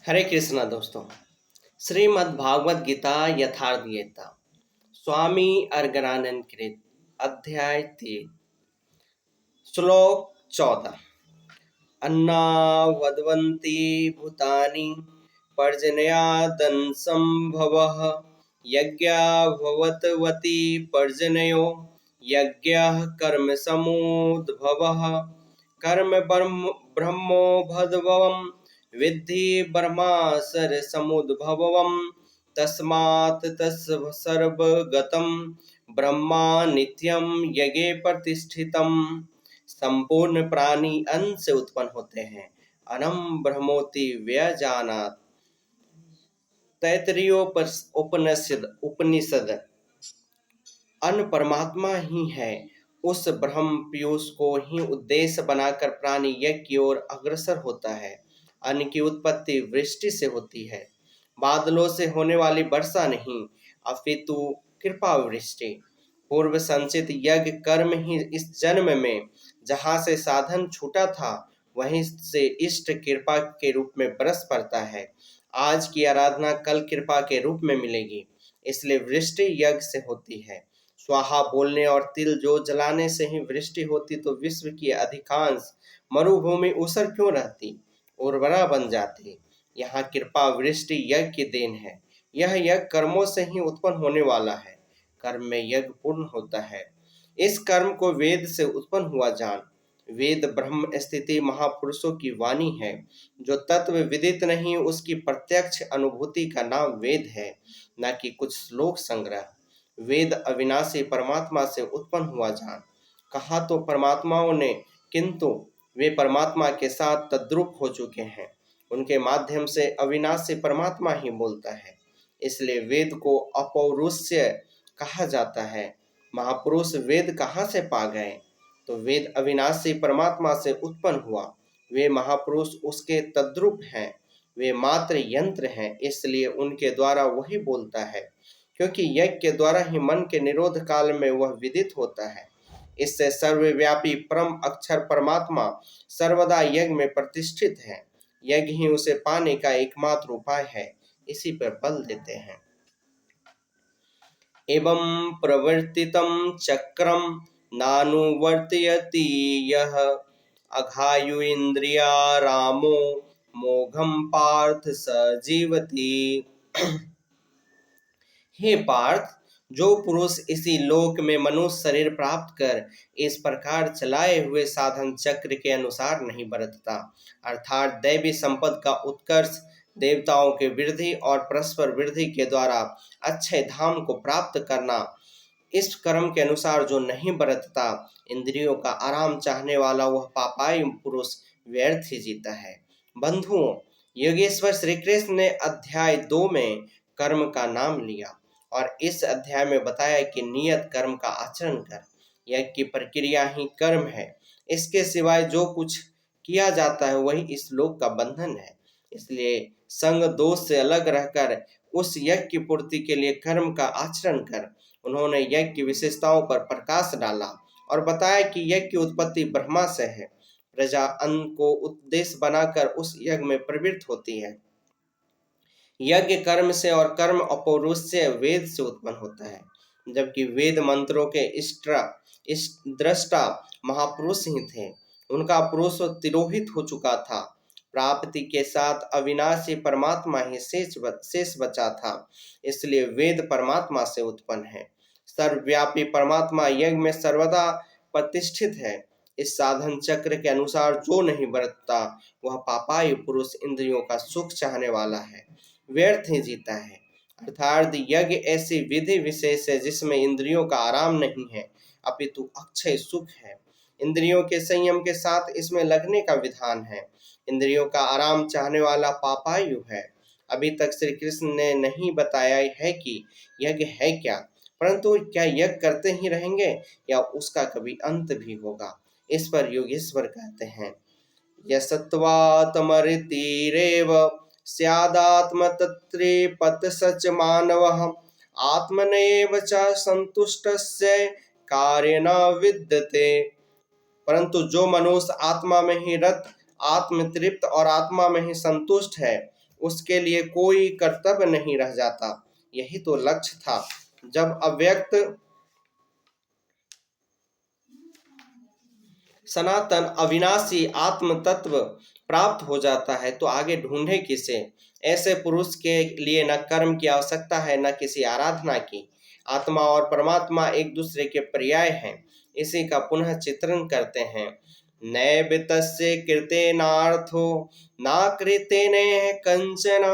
हरे कृष्णा दोस्तों। श्रीमद् भागवत गीता यथार्थ गीता स्वामी अर्गनानंद कृत अध्याय 3 श्लोक 14। अन्नावद्वन्ति भूतानि पर्जन्यादन् संभवः यज्ञा भवतवति पर्जन्यो यज्ञः कर्म समुद्भवः कर्म ब्रह्मोद्भवम् विद्धि ब्रह्मासर समुद्भवम् तस्मात् सर्वगतं ब्रह्मा नित्यं यज्ञे प्रतिष्ठितम्। संपूर्ण प्राणी अन्न से उत्पन्न होते हैं। अनम ब्रह्मोति व्यजानात्। उपनिषद अन्न परमात्मा ही है। उस ब्रह्म पीयूष को ही उद्देश्य बनाकर प्राणी यज्ञ की ओर अग्रसर होता है। अन्न की उत्पत्ति वृष्टि से होती है, बादलों से होने वाली वर्षा नहीं अपितु कृपा वृष्टि। पूर्व संचित यज्ञ कर्म ही इस जन्म में जहाँ से साधन छूटा था वहीं से इष्ट कृपा के रूप में बरस पड़ता है। आज की आराधना कल कृपा के रूप में मिलेगी, इसलिए वृष्टि यज्ञ से होती है। स्वाहा बोलने और तिल जो जलाने से ही वृष्टि होती तो विश्व की अधिकांश मरुभूमि ऊसर क्यों रहती, उर्वरा बन जाती। यहाँ कृपा वृष्टि यज्ञ की देन है। यह यज्ञ कर्मों से ही उत्पन्न होने वाला है। कर्म में यज्ञ पूर्ण होता है। इस कर्म को वेद से उत्पन्न हुआ जान। वेद ब्रह्म स्थिति महापुरुषों की वाणी है। जो तत्व विदित नहीं उसकी प्रत्यक्ष अनुभूति का नाम वेद है, न कि कुछ श्लोक संग्रह। वेद अविनाशी परमात्मा से उत्पन्न हुआ जान। कहा तो परमात्माओं ने, किंतु वे परमात्मा के साथ तद्रूप हो चुके हैं। उनके माध्यम से अविनाशी परमात्मा ही बोलता है, इसलिए वेद को अपौरुष्य कहा जाता है। महापुरुष वेद कहाँ से पा गए? तो वेद अविनाशी परमात्मा से उत्पन्न हुआ। वे महापुरुष उसके तद्रूप हैं। वे मात्र यंत्र हैं, इसलिए उनके द्वारा वही बोलता है, क्योंकि यज्ञ के द्वारा ही मन के निरोध काल में वह विदित होता है। इससे सर्वव्यापी परम अक्षर परमात्मा सर्वदा यज्ञ में प्रतिष्ठित है। यज्ञ ही उसे पाने का एकमात्र उपाय है। इसी पर बल देते हैं। एवं प्रवर्तितं चक्रम नानुवर्तयति यः अघायु इंद्रिया रामो मोघम पार्थ स जीवति। हे पार्थ, जो पुरुष इसी लोक में मनुष्य शरीर प्राप्त कर इस प्रकार चलाए हुए साधन चक्र के अनुसार नहीं बरतता, अर्थात दैवी संपद का उत्कर्ष, देवताओं के वृद्धि और परस्पर वृद्धि के द्वारा अक्षय धाम को प्राप्त करना, इस कर्म के अनुसार जो नहीं बरतता, इंद्रियों का आराम चाहने वाला वह पापाई पुरुष व्यर्थ ही जीता है। बंधुओं, योगेश्वर श्री कृष्ण ने अध्याय 2 में कर्म का नाम लिया और इस अध्याय में बताया कि नियत कर्म का आचरण कर। यज्ञ की प्रक्रिया ही कर्म है। इसके सिवाय जो कुछ किया जाता है वही इस लोक का बंधन है। इसलिए संग दोष से अलग रहकर उस यज्ञ की पूर्ति के लिए कर्म का आचरण कर। उन्होंने यज्ञ की विशेषताओं पर प्रकाश डाला और बताया कि यज्ञ की उत्पत्ति ब्रह्मा से है। प्रजा अन्न को उद्देश्य बनाकर उस यज्ञ में प्रवृत्त होती है। यज्ञ कर्म से और कर्म अपौरुष से वेद से उत्पन्न होता है, जबकि वेद मंत्रों के दृष्टा महापुरुष ही थे। उनका पुरुष तिरोहित हो चुका था। प्राप्ति के साथ अविनाशी परमात्मा ही शेष बचा था, इसलिए वेद परमात्मा से उत्पन्न है। सर्वव्यापी परमात्मा यज्ञ में सर्वदा प्रतिष्ठित है। इस साधन चक्र के अनुसार जो नहीं बरतता वह पापायु पुरुष इंद्रियों का सुख चाहने वाला है, व्यर्थ ही जीता है। अर्थात यज्ञ ऐसी विधि विशेष है जिसमें इंद्रियों का आराम नहीं है अपितु अक्षय सुख है। इंद्रियों के संयम के साथ इसमें लगने का विधान है। इंद्रियों का आराम चाहने वाला पापायु है। अभी तक श्री कृष्ण ने नहीं बताया है कि यज्ञ है क्या, परंतु क्या यज्ञ करते ही रहेंगे या उसका कभी अंत भी होगा। इस पर योगेश्वर कहते हैं, यसत्वातमरितिरेव स्यादात्मतत्त्रिपत सच मानवः आत्मनेव च संतुष्टस्य कार्येण विद्यते। परंतु जो मनुष्य आत्मा में ही रत, आत्मतृप्त और आत्मा में ही संतुष्ट है, उसके लिए कोई कर्तव्य नहीं रह जाता। यही तो लक्ष्य था। जब अव्यक्त सनातन अविनाशी आत्म तत्व प्राप्त हो जाता है तो आगे ढूंढे किसे। ऐसे पुरुष के लिए न कर्म की आवश्यकता है न किसी आराधना की। आत्मा और परमात्मा एक दूसरे के पर्याय हैं। इसी का पुनः चित्रण करते हैं। नैबितस्य कृतेनार्थो न कृतेन कंचन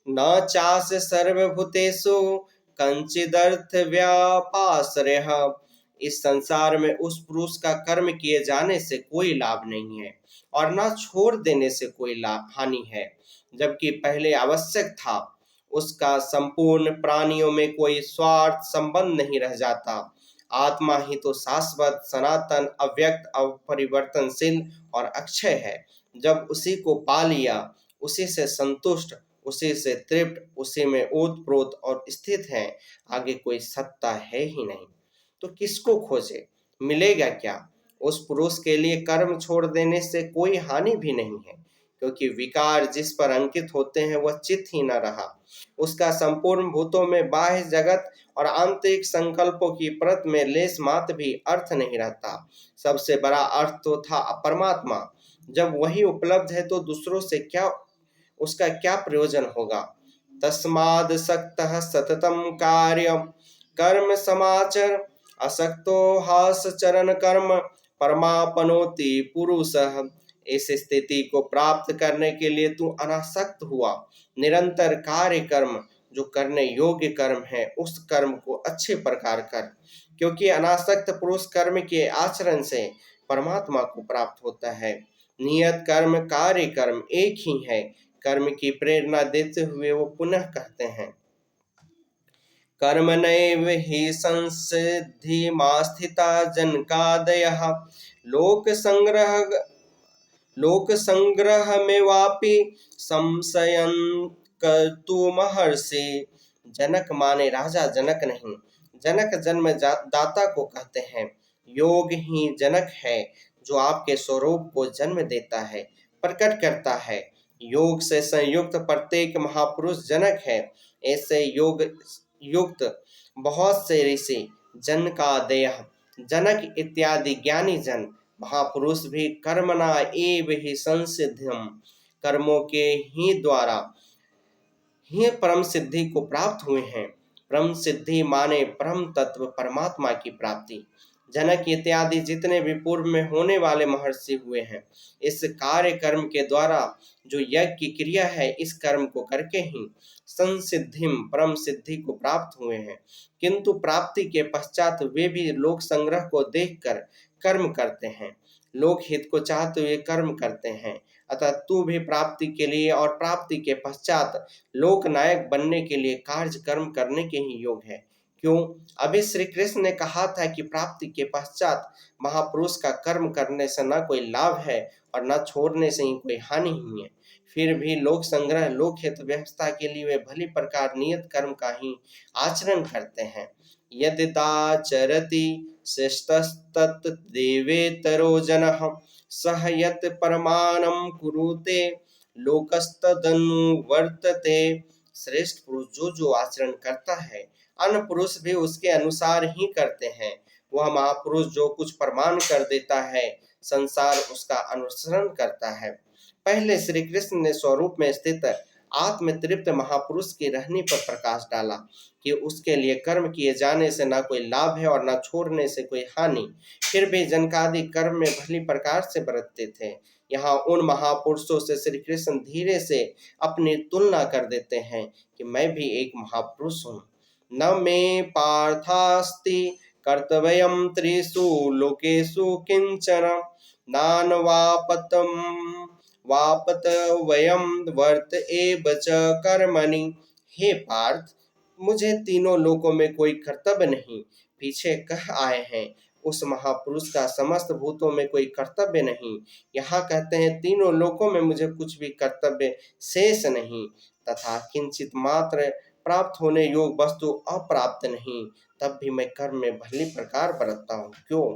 न चास सर्वभूतेषु कंचिदर्थ व्यापाश्रयः। इस संसार में उस पुरुष का कर्म किए जाने से कोई लाभ नहीं है और न छोड़ देने से कोई लाभ हानि है, जबकि पहले आवश्यक था। उसका संपूर्ण प्राणियों में कोई स्वार्थ संबंध नहीं रह जाता। आत्मा ही तो शाश्वत सनातन अव्यक्त अपरिवर्तनशील और अक्षय है। जब उसी को पा लिया, उसी से संतुष्ट, उसी से तृप्त, उसी में ओतप्रोत और स्थित है, आगे कोई सत्ता है ही नहीं। तो किसको खोजे, मिलेगा क्या। उस पुरुष के लिए कर्म छोड़ देने से कोई हानि भी नहीं है, क्योंकि विकार जिस पर अंकित होते हैं वह चित्त ही न रहा। उसका संपूर्ण भूतों में बाह्य जगत और आंतरिक संकल्पों की परत में लेस मात्र भी अर्थ नहीं रहता। सबसे बड़ा अर्थ तो था परमात्मा। जब वही उपलब्ध है तो दूसरों से क्या, उसका क्या प्रयोजन होगा। तस्माद् सक्तः सततम कार्य कर्म समाचर असक्तो हास चरण कर्म परमापनोति पुरुषः। इस स्थिति को प्राप्त करने के लिए तू अनासक्त हुआ। निरंतर कार्य कर्म जो करने योग्य कर्म है उस कर्म को अच्छे प्रकार कर, क्योंकि अनासक्त पुरुष कर्म के आचरण से परमात्मा को प्राप्त होता है। नियत कर्म कार्य कर्म एक ही है। कर्म की प्रेरणा देते हुए वो पुनः कहते हैं, कर्मणैव हि संसिद्धिमास्थिता जनकादयः लोक संग्रह में वापि संशयन कर्तुमहर्षि। जनक माने राजा जनक नहीं, जनक जन्म दाता को कहते हैं। योग ही जनक है जो आपके स्वरूप को जन्म देता है, प्रकट करता है। योग से संयुक्त प्रत्येक महापुरुष जनक है। ऐसे योग युक्त बहुत से ऋषि जनकादय जनक इत्यादि ज्ञानी जन महापुरुष भी कर्मणा एव ही संसिद्धिम कर्मों के ही द्वारा ही परम सिद्धि को प्राप्त हुए हैं। परम सिद्धि माने परम तत्व परमात्मा की प्राप्ति। जनक इत्यादि जितने भी पूर्व में होने वाले महर्षि हुए हैं, इस कार्य कर्म के द्वारा जो यज्ञ की क्रिया है, इस कर्म को करके ही संसिद्धिम परम सिद्धि को प्राप्त हुए हैं। किंतु प्राप्ति के पश्चात वे भी लोक संग्रह को देखकर कर्म करते हैं, लोक हित को चाहते हुए कर्म करते हैं। अतः तू भी प्राप्ति के लिए और प्राप्ति के पश्चात लोक नायक बनने के लिए कार्य कर्म करने के ही योग है। क्यों? अभी श्री कृष्ण ने कहा था कि प्राप्ति के पश्चात महापुरुष का कर्म करने से न कोई लाभ है और न छोड़ने से ही कोई हानि ही है। फिर भी लोक संग्रह लोक हित व्यवस्था के लिए वे भली प्रकार नियत कर्म का ही आचरण करते हैं। यदिदाचरति श्रेष्ठस्तत् देवेतरो जनः सह यत् परमाणं कुरुते लोकस्तदनुवर्तते। श्रेष्ठ पुरुष जो जो आचरण करता है, अन्य पुरुष भी उसके अनुसार ही करते हैं। वह महापुरुष जो कुछ प्रमाण कर देता है, संसार उसका अनुसरण करता है। पहले श्री कृष्ण ने स्वरूप में स्थित आत्म तृप्त महापुरुष के रहने पर प्रकाश डाला कि उसके लिए कर्म किए जाने से न कोई लाभ है और न छोड़ने से कोई हानि। फिर भी जनकादि कर्म में भली प्रकार से बरतते थे। यहाँ उन महापुरुषों से श्री कृष्ण धीरे से अपनी तुलना कर देते हैं कि मैं भी एक महापुरुष हूँ। न मे पार्थास्ति कर्तव्यम त्रिषु लोकेषु किंचन वापत वयम वर्त एव च कर्मणि। हे पार्थ, मुझे तीनों लोकों में कोई कर्तव्य नहीं। पीछे कह आए हैं उस महापुरुष का समस्त भूतों में कोई कर्तव्य नहीं। यहाँ कहते हैं तीनों लोकों में मुझे कुछ भी कर्तव्य शेष नहीं, तथा किंचित मात्र प्राप्त होने योग वस्तु अप्राप्त नहीं। तब भी मैं कर्म में भली प्रकार बरतता हूँ। क्यों?